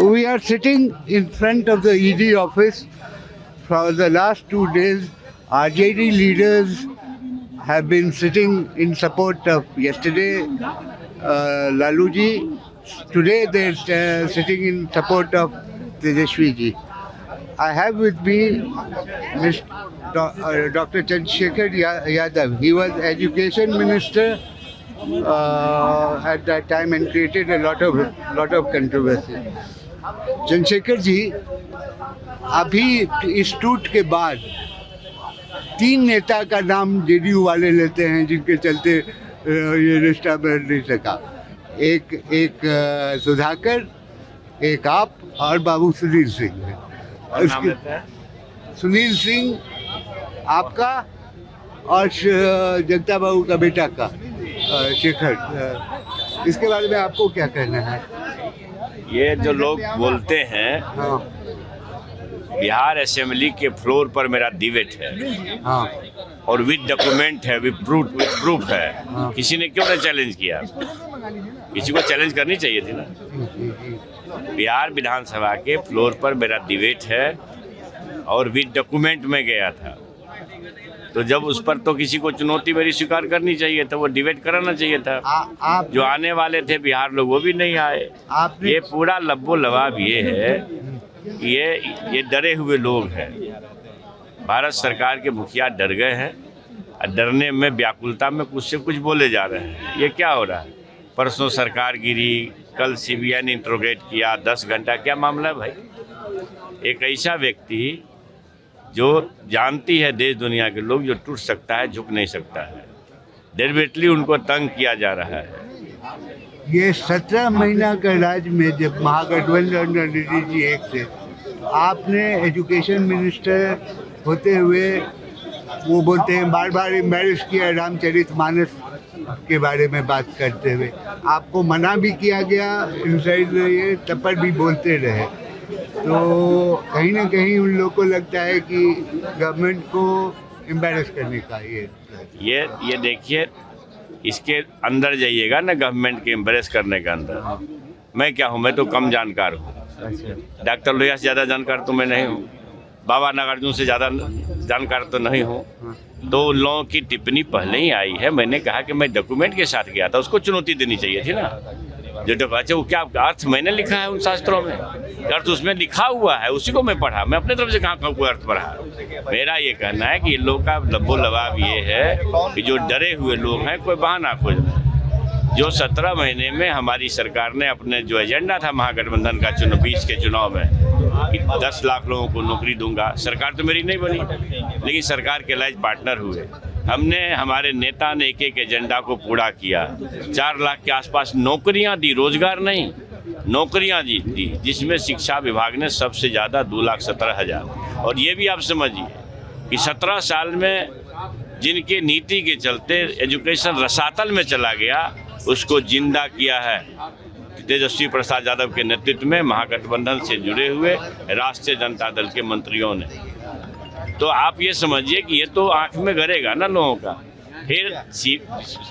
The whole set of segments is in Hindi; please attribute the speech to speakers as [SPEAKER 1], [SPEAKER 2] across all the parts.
[SPEAKER 1] We are sitting in front of the ED office for the last 2 days. RJD leaders have been sitting in support of yesterday Laluji. Today they're sitting in support of Tejashwi ji. I have with me Dr. Chandrasekhar Yadav. He was education minister at that time and created a lot of controversy. Chandrashekhar ji, अभी इस टूट के बाद 3 नेता का नाम जेडीयू वाले लेते हैं जिनके चलते ये रिश्ता बढ़ नहीं सका। एक सुधाकर, एक आप और बाबू सुनील सिंह। सुनील सिंह आपका और जगता बाबू का बेटा का शेखर। इसके बारे में आपको क्या कहना है?
[SPEAKER 2] ये जो लोग बोलते हैं,
[SPEAKER 1] हाँ
[SPEAKER 2] बिहार असेंबली के फ्लोर पर मेरा डिबेट है,
[SPEAKER 1] हाँ
[SPEAKER 2] और विद डॉक्यूमेंट है, विद प्रूफ है।
[SPEAKER 1] हाँ।
[SPEAKER 2] किसी ने क्यों नहीं चैलेंज किया? किसी को चैलेंज करनी चाहिए थी ना। बिहार विधानसभा के फ्लोर पर मेरा डिबेट है और विद डॉक्यूमेंट में गया था, तो जब उस पर तो किसी को चुनौती मेरी स्वीकार करनी चाहिए था, वो डिबेट कराना चाहिए था।
[SPEAKER 1] आप
[SPEAKER 2] जो आने वाले थे बिहार लोग, वो भी नहीं आए। ये पूरा लब्बो लबाब ये है, ये डरे हुए लोग हैं। भारत सरकार के मुखिया डर गए हैं और डरने में, व्याकुलता में कुछ से कुछ बोले जा रहे हैं। ये क्या हो रहा है? परसों सरकार गिरी, कल सीबीआई ने इंट्रोगेट किया 10 घंटा। क्या मामला है भाई? एक ऐसा व्यक्ति जो जानती है देश दुनिया के लोग, जो टूट सकता है, झुक नहीं सकता है। डेलिबरेटली उनको तंग किया जा रहा है।
[SPEAKER 1] ये 17 महीना का राज में जब महागठबंधन रणनीति जी एक थे, आपने एजुकेशन मिनिस्टर होते हुए वो बोलते हैं बार बार एम्बैरेस किया रामचरितमानस के बारे में बात करते हुए। आपको मना भी किया गया, इनसाइड ये तब पर भी बोलते रहे। तो कहीं ना कहीं उन लोगों को लगता है कि गवर्नमेंट को एम्बैरेस करने का ये
[SPEAKER 2] देखिए, इसके अंदर जाइएगा ना, गवर्नमेंट के एम्बैरेस करने के अंदर। मैं क्या हूँ? मैं तो कम जानकार हूँ। डॉक्टर लोहिया से ज़्यादा जानकार तो मैं नहीं हूँ, बाबा नागार्जुन से ज़्यादा जानकार तो नहीं हूँ। तो उन लोगों की टिप्पणी पहले ही आई है। मैंने कहा कि मैं डॉक्यूमेंट के साथ गया था, उसको चुनौती देनी चाहिए थी ना। जो अच्छा, वो क्या अर्थ मैंने लिखा है उन शास्त्रों में? अर्थ उसमें लिखा हुआ है, उसी को मैं पढ़ा। मैं अपने तरफ से कहाँ कोई अर्थ पढ़ा? मेरा ये कहना है कि इन लोगों का लब्बो लबाब ये है कि जो डरे हुए लोग हैं, कोई बहाना खोज रहे हैं। जो 17 महीने में हमारी सरकार ने अपने जो एजेंडा था महागठबंधन का 20 के चुनाव में कि 10 लाख लोगों को नौकरी दूंगा, सरकार तो मेरी नहीं बनी, लेकिन सरकार के लाइज पार्टनर हुए। हमने, हमारे नेता ने एक एजेंडा को पूरा किया। 4 लाख के आसपास नौकरियां दी, रोजगार नहीं, नौकरियां दी, जिसमें शिक्षा विभाग ने सबसे ज़्यादा 2,17,000। और ये भी आप समझिए कि 17 साल में जिनके नीति के चलते एजुकेशन रसातल में चला गया, उसको जिंदा किया है तेजस्वी प्रसाद यादव के नेतृत्व में महागठबंधन से जुड़े हुए राष्ट्रीय जनता दल के मंत्रियों ने। तो आप ये समझिए कि ये तो आंख में गरेगा ना लोगों का। फिर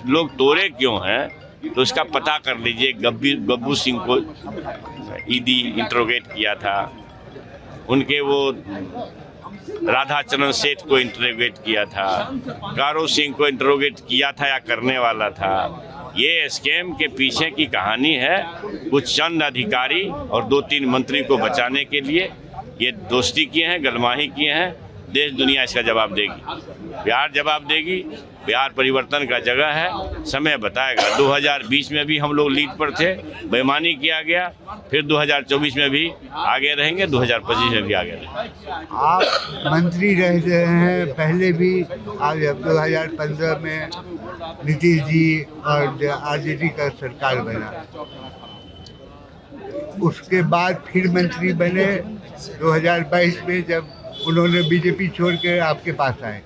[SPEAKER 2] लोग तोड़े क्यों हैं, तो उसका पता कर लीजिए। गब्बू सिंह को ईडी इंट्रोगेट किया था, उनके वो राधाचरण सेठ को इंट्रोगेट किया था, कारो सिंह को इंट्रोगेट किया था या करने वाला था। ये स्कैम के पीछे की कहानी है। कुछ चंद अधिकारी और 2-3 मंत्री को बचाने के लिए ये दोस्ती किए हैं, गलमाही किए हैं। देश दुनिया इसका जवाब देगी, बिहार जवाब देगी। बिहार परिवर्तन का जगह है, समय बताएगा। 2020 में भी हम लोग लीड पर थे, बेईमानी किया गया। फिर 2024 में भी आगे रहेंगे, 2025 में भी आगे रहेंगे।
[SPEAKER 1] आप मंत्री रहे हैं पहले भी, आज 2015 में नीतीश जी और आरजेडी का सरकार बना, उसके बाद फिर मंत्री बने 2022 में, जब उन्होंने बीजेपी छोड़ के आपके पास आए।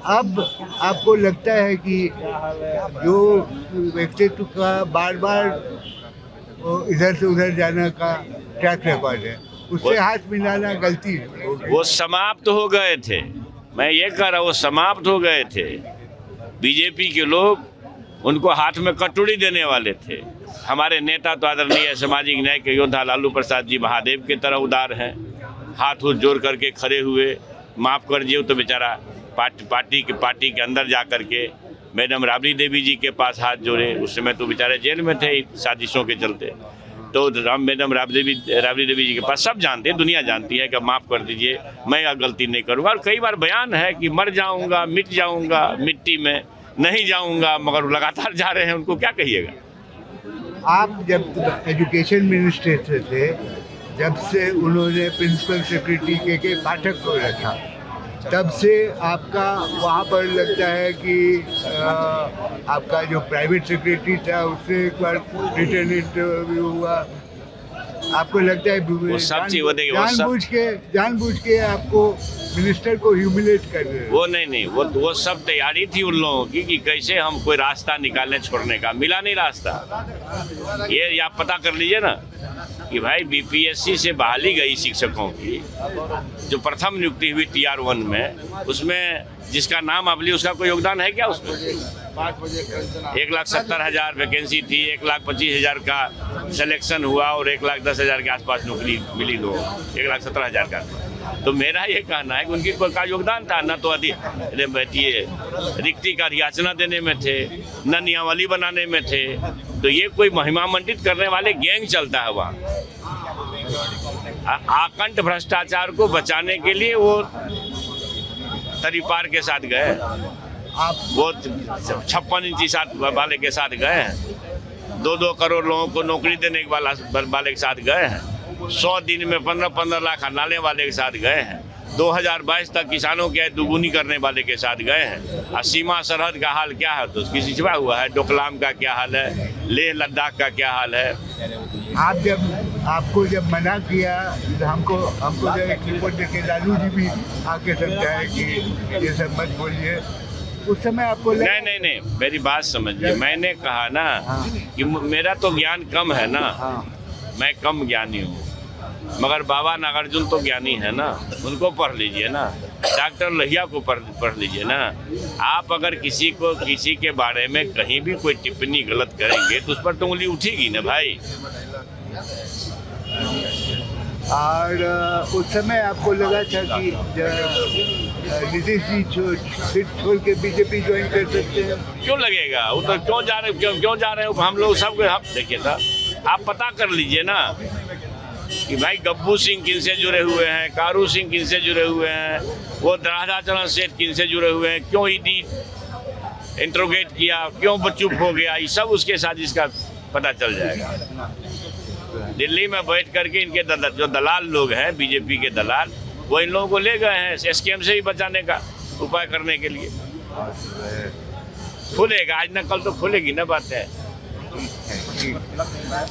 [SPEAKER 1] अब आपको लगता है कि जो व्यक्तित्व का बार बार इधर से उधर जाने का ट्रैक रिकॉर्ड है, उससे हाथ मिलाना गलती है?
[SPEAKER 2] वो समाप्त हो गए थे। मैं ये कह रहा हूँ, वो समाप्त हो गए थे। बीजेपी के लोग उनको हाथ में कटोरी देने वाले थे। हमारे नेता तो आदरणीय सामाजिक न्याय के योद्धा लालू प्रसाद जी महादेव की तरह उदार हैं, हाथ उठ जोड़ करके खड़े हुए, माफ़ कर दिए तो बेचारा पार्टी के अंदर जा करके मैडम राबड़ी देवी जी के पास हाथ जोड़े। उस समय तो बेचारे जेल में थे साजिशों के चलते। तो मैडम राबड़ी देवी जी के पास सब जानते हैं, दुनिया जानती है कि माफ़ कर दीजिए, मैं गलती नहीं करूँगा। और कई बार बयान है कि मर जाऊँगा, मिट जाऊँगा मिट्टी में, नहीं जाऊँगा, मगर लगातार जा रहे हैं, उनको क्या कहिएगा।
[SPEAKER 1] आप जब एजुकेशन मिनिस्टर थे, जब से उन्होंने प्रिंसिपल सेक्रेटरी के पाठक को रखा, तब से आपका वहाँ पर लगता है कि आपका जो प्राइवेट सेक्रेटरी था उससे एक बार रिटर्न इंटरव्यू हुआ। आपको लगता है
[SPEAKER 2] वो सब चीज वो देखिए,
[SPEAKER 1] जानबूझ के आपको मिनिस्टर को ह्यूमिलेट कर रहे हैं।
[SPEAKER 2] वो नहीं, वो सब तैयारी थी उन लोगों की कि कैसे हम कोई रास्ता निकालें छोड़ने का। मिला नहीं रास्ता। ये आप पता कर लीजिए ना कि भाई बीपीएससी से बहाली गई शिक्षकों की, जो प्रथम नियुक्ति हुई TR1 में, उसमें जिसका नाम आप लिए उसका कोई योगदान है क्या उसमें? 1,70,000 वैकेंसी थी, 1,25,000 का सिलेक्शन हुआ और 1,10,000 के आसपास नौकरी मिली लोगों, 1,70,000 का। तो मेरा ये कहना है कि उनकी कोई का योगदान था न, तो ये रिक्ति का याचना देने में थे, न नियमावली बनाने में थे। तो ये कोई महिमा मंडित करने वाले गैंग चलता है वहाँ। आकंठ भ्रष्टाचार को बचाने के लिए वो तरीपार के साथ गए, वो 56 इंची वाले के साथ गए हैं, 2-2 करोड़ लोगों को नौकरी देने वाले के साथ गए हैं, 100 दिन में 15-15 लाख हटाने वाले के साथ गए हैं, 2022 तक किसानों की आय दुगुनी करने वाले के साथ गए हैं। और सीमा सरहद का हाल क्या है तो उसकी छिपा हुआ है। डोकलाम का क्या हाल है, लेह लद्दाख का क्या हाल है।
[SPEAKER 1] आपको जब मना किया तो हमको जब एक रिपोर्ट देखे लालू जी भी आके समझाए कि ये सब मत बोलिए, उस समय आपको
[SPEAKER 2] नहीं, मेरी बात समझिए। मैंने कहा ना कि मेरा तो ज्ञान कम है ना, मैं कम ज्ञानी हूँ, मगर बाबा नागार्जुन तो ज्ञानी है ना, उनको पढ़ लीजिए ना, डॉक्टर लोहिया को पढ़ लीजिए ना। आप अगर किसी के बारे में कहीं भी कोई टिप्पणी गलत करेंगे तो उस पर तो उंगली उठेगी ना भाई।
[SPEAKER 1] और उस समय आपको लगा था कि नीतीश जी छोड़ के बीजेपी ज्वाइन कर सकते हैं?
[SPEAKER 2] क्यों लगेगा? वो तो क्यों जा रहे हैं हम लोग सब देखिए था। आप पता कर लीजिए ना कि भाई गब्बू सिंह किन से जुड़े हुए हैं, कारू सिंह किन से जुड़े हुए हैं, वो राधाचरण सेठ किन से जुड़े हुए हैं, क्यों ईडी इंट्रोगेट किया, क्यों चुप हो गया, ये सब उसके साथ इसका पता चल जाएगा। दिल्ली में बैठ करके इनके जो दलाल लोग हैं, बीजेपी के दलाल, वो इन लोगों को ले गए हैं SKM से ही बचाने का उपाय करने के लिए। खुलेगा आज न कल तो खुलेगी ना बात है।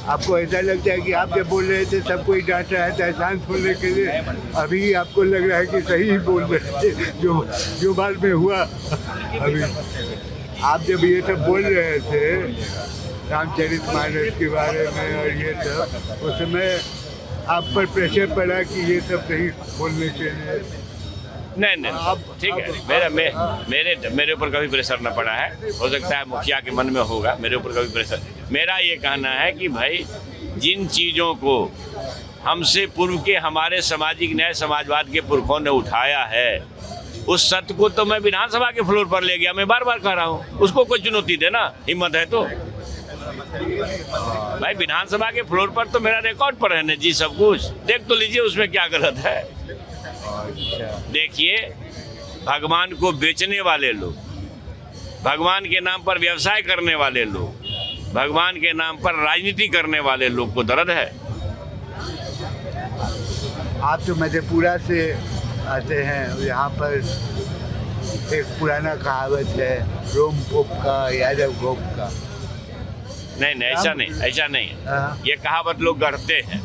[SPEAKER 1] आपको ऐसा लगता है कि आप जब बोल रहे थे सब कोई डांट रहा है एहसान खोलने के लिए, अभी आपको लग रहा है कि सही बोल रहे थे जो बाद में हुआ? अभी आप जब ये सब बोल रहे थे रामचरितमानस के बारे में और ये सब, उस समय आप पर प्रेशर पड़ा कि ये सब नहीं बोलने के लिए?
[SPEAKER 2] नहीं, ठीक है। मेरे ऊपर कभी प्रेशर न पड़ा है। हो सकता है मुखिया के मन में होगा, मेरे ऊपर कभी प्रेशर। मेरा ये कहना है कि भाई जिन चीज़ों को हमसे पूर्व के हमारे सामाजिक न्याय समाजवाद के पुरखों ने उठाया है, उस सत्य को तो मैं विधानसभा के फ्लोर पर ले गया। मैं बार बार कह रहा हूँ, उसको कोई चुनौती देना हिम्मत है तो भाई विधानसभा के फ्लोर पर तो मेरा रिकॉर्ड पर है ना जी, सब कुछ देख तो लीजिए, उसमें क्या गलत है। देखिए, भगवान को बेचने वाले लोग, भगवान के नाम पर व्यवसाय करने वाले लोग, भगवान के नाम पर राजनीति करने वाले लोग को दर्द है।
[SPEAKER 1] आप तो मधेपुरा से आते हैं, यहाँ पर एक पुराना कहावत है, रोम पोप का यादव गोप का।
[SPEAKER 2] नहीं, ऐसा नहीं है। ये कहावत लोग गढ़ते हैं।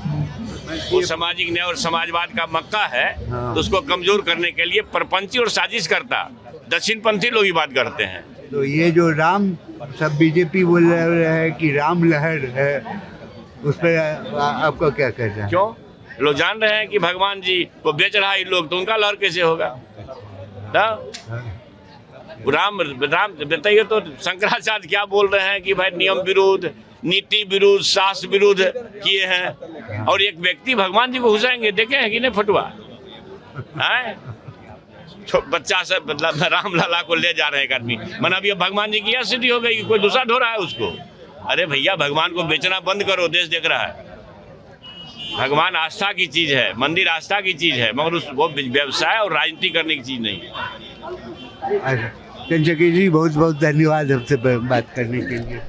[SPEAKER 2] वो सामाजिक न्याय और समाजवाद का मक्का है, तो उसको कमजोर करने के लिए परपंची और साजिश करता दक्षिणपंथी लोग ही बात करते हैं।
[SPEAKER 1] तो ये जो राम, सब बीजेपी बोल रहे हैं कि राम लहर है, उस पर आपका क्या कहना है?
[SPEAKER 2] क्यों? लोग जान रहे हैं कि भगवान जी को बेच रहा है लोग, तो उनका लहर कैसे होगा? राम राम बताइए तो शंकराचार्य क्या बोल रहे हैं कि भाई नियम विरुद्ध, नीति विरुद्ध, शास्त्र विरुद्ध किए हैं, और एक व्यक्ति भगवान जी को घुसाएंगे। देखे हैं कि नहीं फटुआ है? बच्चा से मतलब राम लाला को ले जा रहे हैं एक आदमी, मना अभी भगवान जी की यह स्थिति हो गई कि कोई दूसरा ढो रहा है उसको। अरे भैया भगवान को बेचना बंद करो, देश देख रहा है। भगवान आस्था की चीज है, मंदिर आस्था की चीज है, मगर वो व्यवसाय और राजनीति करने की चीज नहीं है।
[SPEAKER 1] चंद्रशेखर जी बहुत बहुत धन्यवाद हमसे बात करने के लिए।